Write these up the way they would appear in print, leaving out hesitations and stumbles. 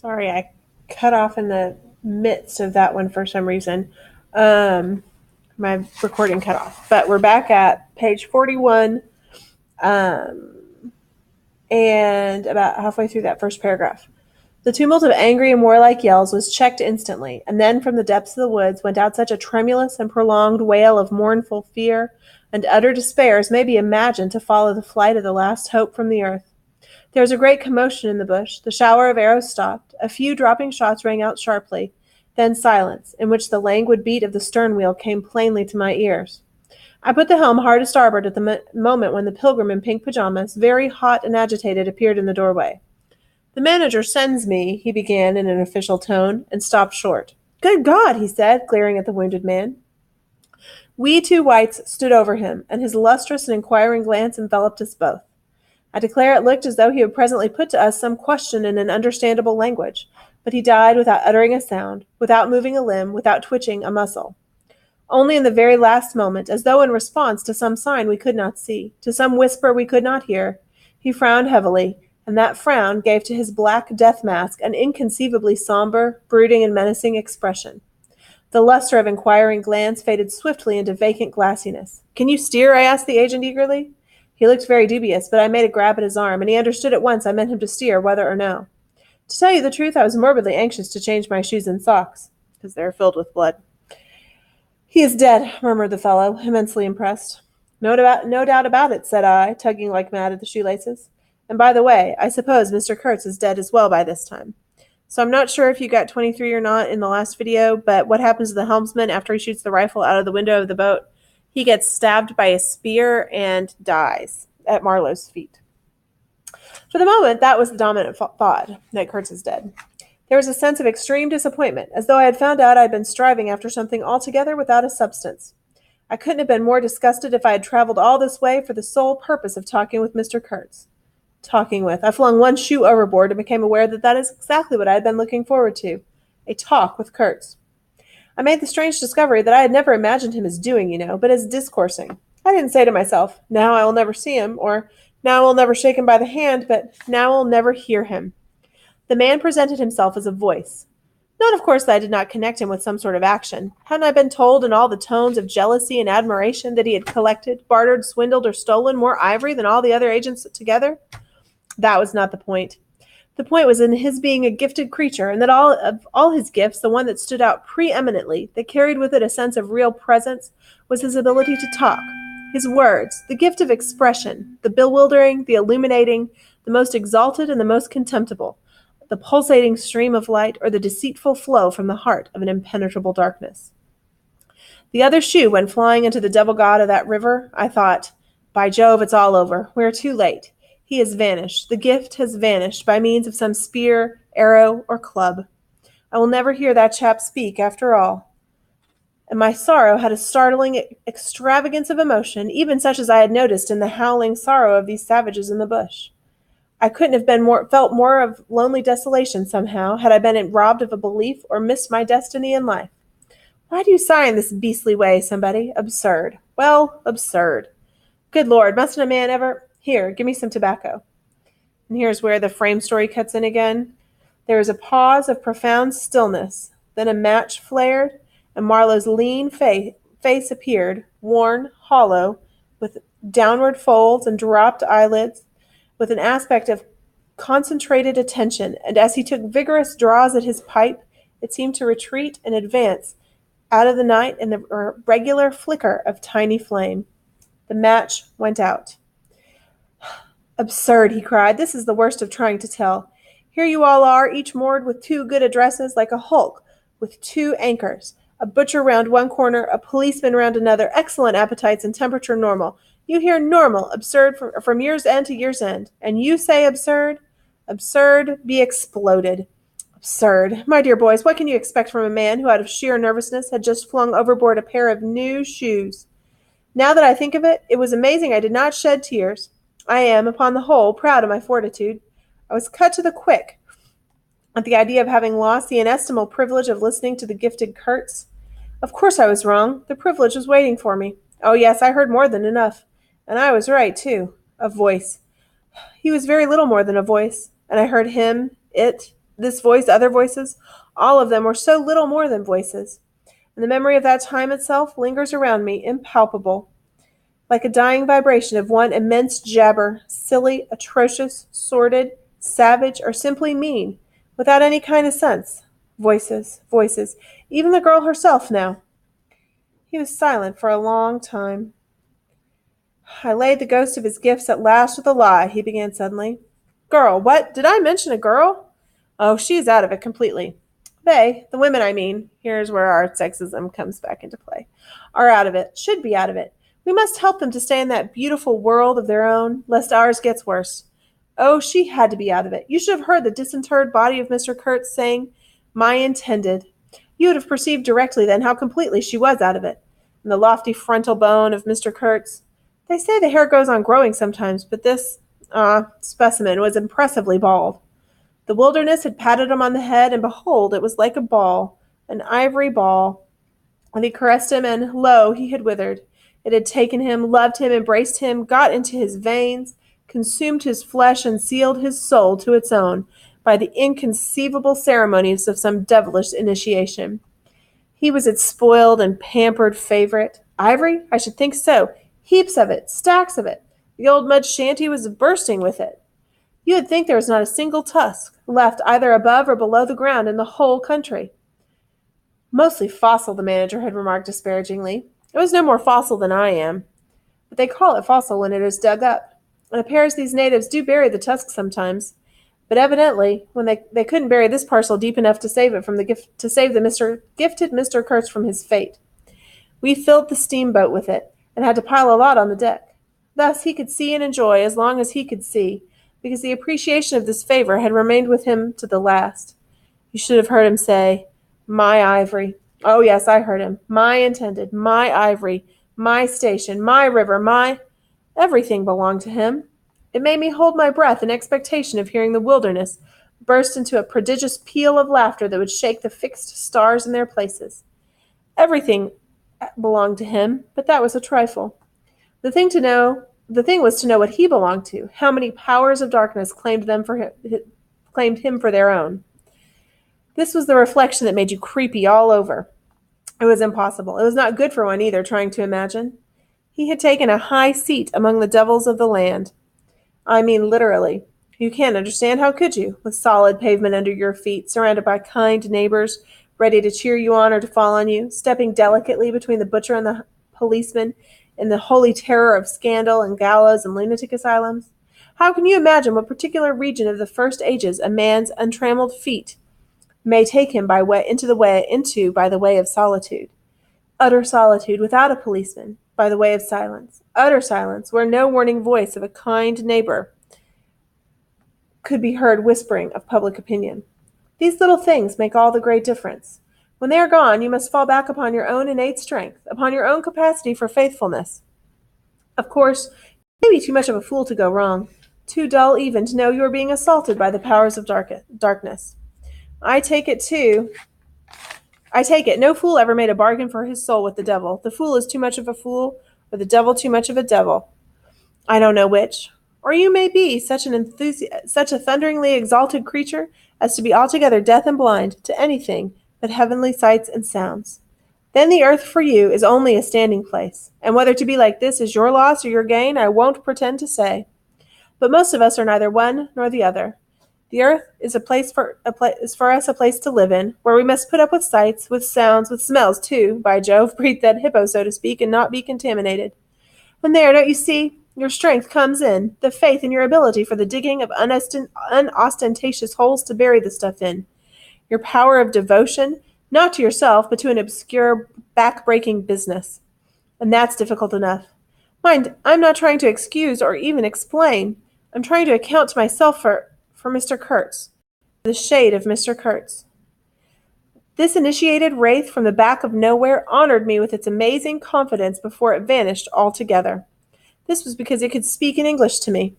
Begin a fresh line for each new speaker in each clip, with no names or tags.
Sorry, I cut off in the midst of that one for some reason. Um, my recording cut off. But we're back at page 41 um, and about halfway through that first paragraph. The tumult of angry and warlike yells was checked instantly, and then from the depths of the woods went out such a tremulous and prolonged wail of mournful fear and utter despair as may be imagined to follow the flight of the last hope from the earth. There was a great commotion in the bush. The shower of arrows stopped. A few dropping shots rang out sharply. Then silence, in which the languid beat of the stern wheel came plainly to my ears. I put the helm hard to starboard at the moment when the pilgrim in pink pajamas, very hot and agitated, appeared in the doorway. "The manager sends me," he began in an official tone, and stopped short. "Good God!" he said, glaring at the wounded man. We two whites stood over him, and his lustrous and inquiring glance enveloped us both. I declare it looked as though he would presently put to us some question in an understandable language, but he died without uttering a sound, without moving a limb, without twitching a muscle. Only in the very last moment, as though in response to some sign we could not see, to some whisper we could not hear, he frowned heavily, and that frown gave to his black death mask an inconceivably somber, brooding, and menacing expression. The luster of inquiring glance faded swiftly into vacant glassiness. "Can you steer?" I asked the agent eagerly. He looked very dubious, but I made a grab at his arm, and he understood at once I meant him to steer, whether or no. To tell you the truth, I was morbidly anxious to change my shoes and socks, because they are filled with blood. "He is dead," murmured the fellow, immensely impressed. No doubt about it," said I, tugging like mad at the shoelaces. "And by the way, I suppose Mr. Kurtz is dead as well by this time. So I'm not sure if you got 23 or not in the last video, but what happens to the helmsman after he shoots the rifle out of the window of the boat? He gets stabbed by a spear and dies at Marlowe's feet." For the moment, that was the dominant thought, that Kurtz is dead. There was a sense of extreme disappointment, as though I had found out I had been striving after something altogether without a substance. I couldn't have been more disgusted if I had traveled all this way for the sole purpose of talking with Mr. Kurtz. Talking with. I flung one shoe overboard and became aware that that is exactly what I had been looking forward to. A talk with Kurtz. I made the strange discovery that I had never imagined him as doing, but as discoursing. I didn't say to myself, "Now I will never see him," or "Now I will never shake him by the hand," but "Now I will never hear him." The man presented himself as a voice. Not, of course, that I did not connect him with some sort of action. Hadn't I been told in all the tones of jealousy and admiration that he had collected, bartered, swindled, or stolen more ivory than all the other agents together? That was not the point. The point was in his being a gifted creature, and that of all his gifts, the one that stood out preeminently, that carried with it a sense of real presence, was his ability to talk. His words, the gift of expression, the bewildering, the illuminating, the most exalted and the most contemptible, the pulsating stream of light, or the deceitful flow from the heart of an impenetrable darkness. The other shoe went flying into the devil god of that river. I thought, "By Jove, it's all over. We are too late. He has vanished. The gift has vanished by means of some spear, arrow, or club. I will never hear that chap speak after all." And my sorrow had a startling extravagance of emotion, even such as I had noticed in the howling sorrow of these savages in the bush. I couldn't have felt more of lonely desolation somehow, had I been robbed of a belief or missed my destiny in life. Why do you sigh in this beastly way, somebody? Absurd. Well, absurd. Good Lord, mustn't a man ever... Here, give me some tobacco. And here's where the frame story cuts in again. There was a pause of profound stillness. Then a match flared, and Marlowe's lean face appeared, worn, hollow, with downward folds and dropped eyelids, with an aspect of concentrated attention, and as he took vigorous draws at his pipe, it seemed to retreat and advance out of the night in the regular flicker of tiny flame. The match went out. "Absurd," he cried. "This is the worst of trying to tell. Here you all are, each moored with two good addresses, like a hulk with two anchors. A butcher round one corner, a policeman round another, excellent appetites and temperature normal. You hear normal, absurd from year's end to year's end. And you say absurd? Absurd be exploded. Absurd. My dear boys, what can you expect from a man who out of sheer nervousness had just flung overboard a pair of new shoes? Now that I think of it, it was amazing I did not shed tears. I am, upon the whole, proud of my fortitude. I was cut to the quick at the idea of having lost the inestimable privilege of listening to the gifted Kurtz. Of course I was wrong. The privilege was waiting for me. Oh yes, I heard more than enough. And I was right, too. A voice. He was very little more than a voice. And I heard him, it, this voice, other voices, all of them were so little more than voices. And the memory of that time itself lingers around me, impalpable, like a dying vibration of one immense jabber, silly, atrocious, sordid, savage, or simply mean, without any kind of sense. Voices, voices, even the girl herself now. He was silent for a long time. I laid the ghost of his gifts at last with a lie, he began suddenly. Girl, what? Did I mention a girl? Oh, she's out of it completely. They, the women I mean, here's where our sexism comes back into play, are out of it, should be out of it. We must help them to stay in that beautiful world of their own, lest ours gets worse. Oh, she had to be out of it. You should have heard the disinterred body of Mr. Kurtz saying, my intended. You would have perceived directly then how completely she was out of it. And the lofty frontal bone of Mr. Kurtz. They say the hair goes on growing sometimes, but this, specimen was impressively bald. The wilderness had patted him on the head, and behold, it was like a ball, an ivory ball. And he caressed him, and lo, he had withered. It had taken him, loved him, embraced him, got into his veins, consumed his flesh, and sealed his soul to its own by the inconceivable ceremonies of some devilish initiation. He was its spoiled and pampered favorite. Ivory? I should think so. Heaps of it, stacks of it. The old mud shanty was bursting with it. You would think there was not a single tusk left either above or below the ground in the whole country. Mostly fossil, the manager had remarked disparagingly. It was no more fossil than I am. But they call it fossil when it is dug up. It appears these natives do bury the tusk sometimes. But evidently, when they couldn't bury this parcel deep enough to save it from the gifted Mr. Kurtz from his fate. We filled the steamboat with it, and had to pile a lot on the deck. Thus he could see and enjoy as long as he could see, because the appreciation of this favor had remained with him to the last. You should have heard him say, my ivory. Oh, yes, I heard him. My intended, my ivory, my station, my river, my... Everything belonged to him. It made me hold my breath in expectation of hearing the wilderness burst into a prodigious peal of laughter that would shake the fixed stars in their places. Everything belonged to him, but that was a trifle. The thing was to know what he belonged to, how many powers of darkness claimed him for their own. This was the reflection that made you creepy all over. It was impossible. It was not good for one either, trying to imagine. He had taken a high seat among the devils of the land. I mean literally. You can't understand, how could you, with solid pavement under your feet, surrounded by kind neighbors, ready to cheer you on or to fall on you, stepping delicately between the butcher and the policeman, in the holy terror of scandal and gallows and lunatic asylums? How can you imagine what particular region of the first ages a man's untrammeled feet may take him by the way of solitude? Utter solitude without a policeman, by the way of silence. Utter silence, where no warning voice of a kind neighbor could be heard whispering of public opinion. These little things make all the great difference. When they are gone, you must fall back upon your own innate strength, upon your own capacity for faithfulness. Of course, you may be too much of a fool to go wrong, too dull even to know you are being assaulted by the powers of darkness. I take it, no fool ever made a bargain for his soul with the devil. The fool is too much of a fool, or the devil too much of a devil. I don't know which. Or you may be such a thunderingly exalted creature as to be altogether deaf and blind to anything but heavenly sights and sounds. Then the earth for you is only a standing place, and whether to be like this is your loss or your gain, I won't pretend to say. But most of us are neither one nor the other. The earth is for us a place to live in, where we must put up with sights, with sounds, with smells too, by Jove, breathe that hippo, so to speak, and not be contaminated. And there, don't you see, your strength comes in, the faith in your ability for the digging of unostentatious holes to bury the stuff in. Your power of devotion, not to yourself, but to an obscure, back-breaking business. And that's difficult enough. Mind, I'm not trying to excuse or even explain. I'm trying to account to myself for Mr. Kurtz, the shade of Mr. Kurtz. This initiated wraith from the back of nowhere honored me with its amazing confidence before it vanished altogether. This was because it could speak in English to me.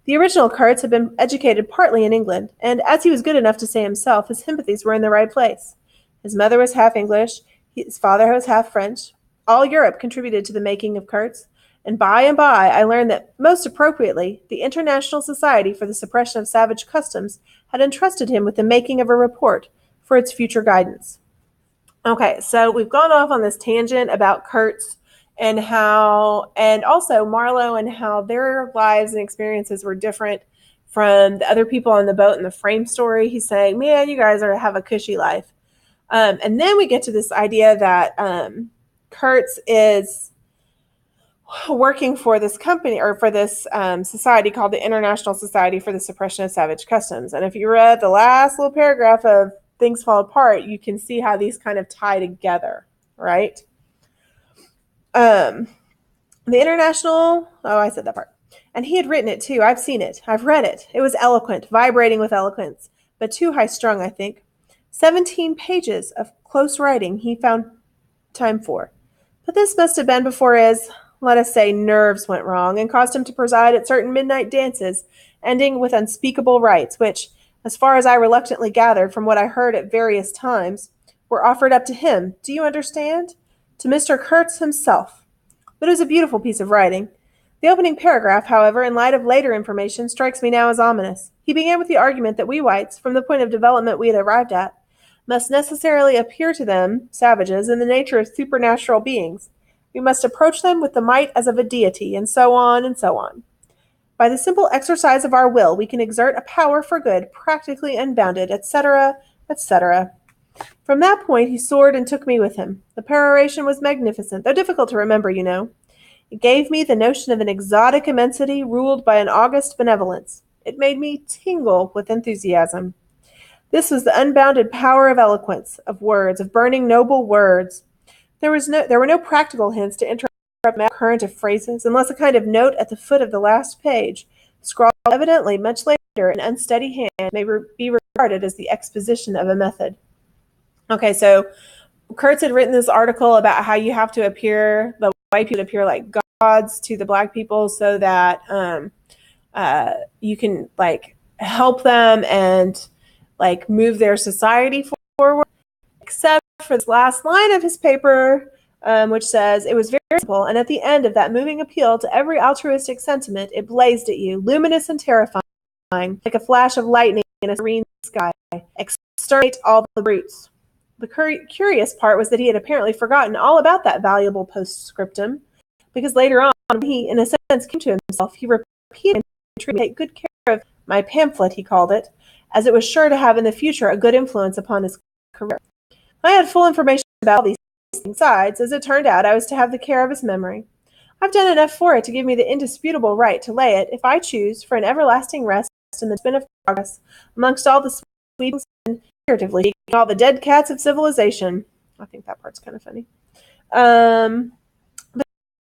The original Kurtz had been educated partly in England, and as he was good enough to say himself, his sympathies were in the right place. His mother was half English, his father was half French. All Europe contributed to the making of Kurtz, and by I learned that, most appropriately, the International Society for the Suppression of Savage Customs had entrusted him with the making of a report for its future guidance. Okay, so we've gone off on this tangent about Kurtz and also Marlowe, and how their lives and experiences were different from the other people on the boat in the frame story. He's saying, man, you guys have a cushy life. And then we get to this idea that Kurtz is working for this company, or for this society called the International Society for the Suppression of Savage Customs. And if you read the last little paragraph of Things Fall Apart, you can see how these kind of tie together, right? The International, I said that part. And he had written it too. I've seen it. I've read it. It was eloquent, vibrating with eloquence, but too high-strung, I think. 17 pages of close writing he found time for. But this must have been before his, let us say, nerves went wrong and caused him to preside at certain midnight dances, ending with unspeakable rites, which, as far as I reluctantly gathered from what I heard at various times, were offered up to him, do you understand? To Mr. Kurtz himself. But it was a beautiful piece of writing. The opening paragraph, however, in light of later information, strikes me now as ominous. He began with the argument that we whites, from the point of development we had arrived at, must necessarily appear to them, savages, in the nature of supernatural beings. We must approach them with the might as of a deity, and so on and so on. By the simple exercise of our will, we can exert a power for good practically unbounded, etc., etc. From that point he soared and took me with him. The peroration was magnificent, though difficult to remember, you know. It gave me the notion of an exotic immensity ruled by an august benevolence. It made me tingle with enthusiasm. This was the unbounded power of eloquence, of words, of burning noble words. There were no practical hints to interrupt my current of phrases, unless a kind of note at the foot of the last page, scrawled evidently much later in unsteady hand, may be regarded as the exposition of a method. Okay, so Kurtz had written this article about how you have to appear, the white people appear like gods to the black people, so that you can help them and move their society forward. Except for this last line of his paper, which says, it was very simple, and at the end of that moving appeal to every altruistic sentiment, it blazed at you, luminous and terrifying, like a flash of lightning in a serene sky. Exterminate all the brutes. The curious part was that he had apparently forgotten all about that valuable postscriptum, because later on, he, in a sense, came to himself. He repeated to take good care of my pamphlet, he called it, as it was sure to have in the future a good influence upon his career. I had full information about all these sides. As it turned out, I was to have the care of his memory. I've done enough for it to give me the indisputable right to lay it, if I choose, for an everlasting rest in the spin of progress, amongst all the sweetings and, figuratively, all the dead cats of civilization. I think that part's kind of funny. But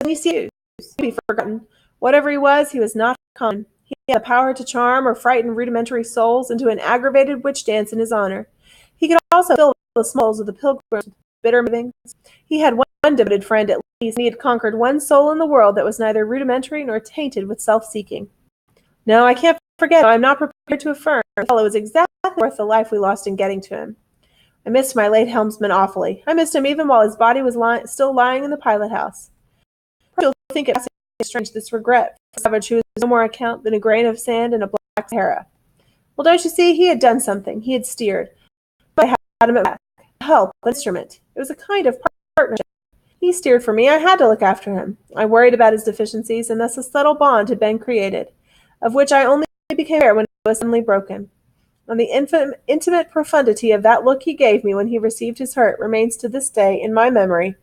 you see, to be forgotten. Whatever he was not common. He had the power to charm or frighten rudimentary souls into an aggravated witch dance in his honor. He could also fill the souls of the pilgrims with bitter movings. He had one devoted friend at least, and he had conquered one soul in the world that was neither rudimentary nor tainted with self-seeking. No, I can't forget. I'm not prepared to affirm the fellow was exactly worth the life we lost in getting to him. I missed my late helmsman awfully. I missed him even while his body was still lying in the pilot house. You'll think it strange, this regret for a savage who was no more account than a grain of sand in a black Sahara. Well, don't you see, he had done something. He had steered. But I had him at back. Help, an instrument. It was a kind of partnership. He steered for me. I had to look after him. I worried about his deficiencies, and thus a subtle bond had been created, of which I only became aware when it was suddenly broken. And the intimate profundity of that look he gave me when he received his hurt remains to this day in my memory,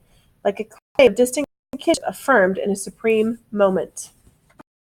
like a claim of distinct kinship affirmed in a supreme moment.